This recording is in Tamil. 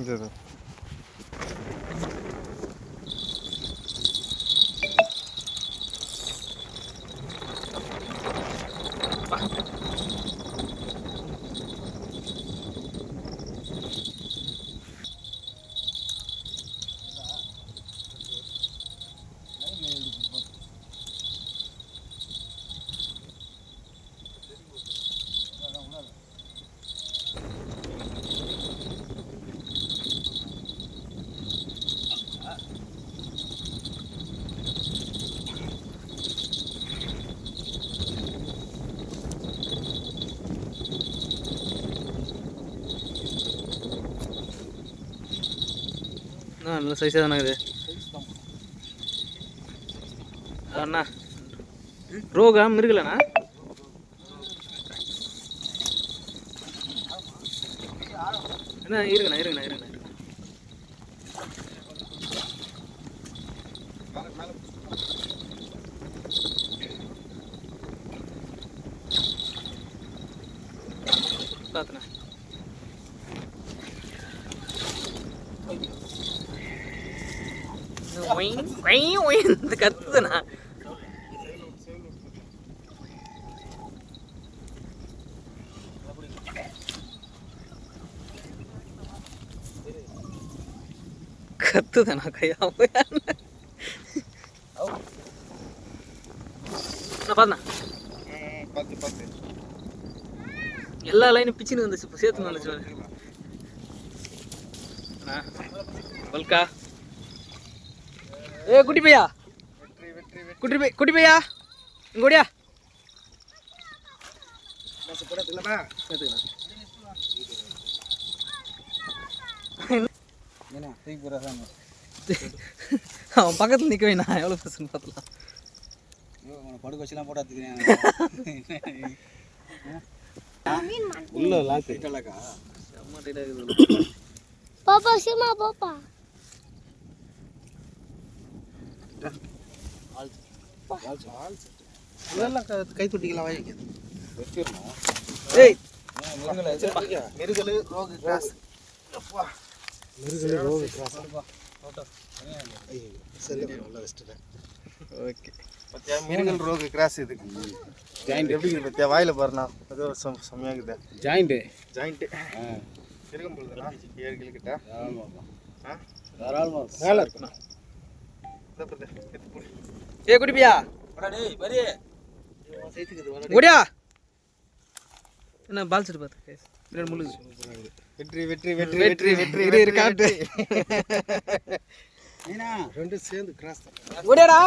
இது நல்ல சைஸாக தானே இது அண்ணா ரோகம் இருக்குல்லண்ணா என்ன இருங்கண்ணா பார்த்துண்ணா கத்துதுண்ணா கையா பார்த்து எல்லா லைனும் பிச்சுன்னு வந்துச்சு இப்போ சேர்த்துன்னு வந்துச்சு பல்கா ஏ குட்டி பையா குட்டி பையா இங்கோடியா அவன் பக்கத்தில் நிற்க வேணா எவ்வளோ பர்சன்ட் பார்த்துலாம் படுக்க வச்சுலாம் போட்டாத்துக்கிறேன் உள்ள லாக் டைட்டாலக்கா செம்ம டைட்டா இருக்குது பாப்பா சிமா பாப்பா இதெல்லாம் கை தொட்டிக்கலாம் வாங்கி வச்சிரணும். ஏய் மிருகல் ரோகு கிராஸ் அப்பா மிருகல் ரோகு கிராஸ் போட்டோ சரி நல்லா வெஸ்ட்டேன் ஓகே பத்தியா மிருகல் ரோகு கிராஸ் இது ஜாயிண்ட் எப்படி இருக்கு பத்தியா வாயில பாருண்ணா அது செம்மையா இருக்குது ஜாயிண்ட் இருக்கும் போதுண்ணா 7 கிலோ கிட்ட தாராளமா மேல இருக்குண்ணா ஏ குட்டி பையா ஓடியா என்ன பால் செட் பார்த்து பின்னாடி முள்ளு வெற்றி காட்டு ரெண்டு சேர்ந்து கிராஸ் ஓடியாடா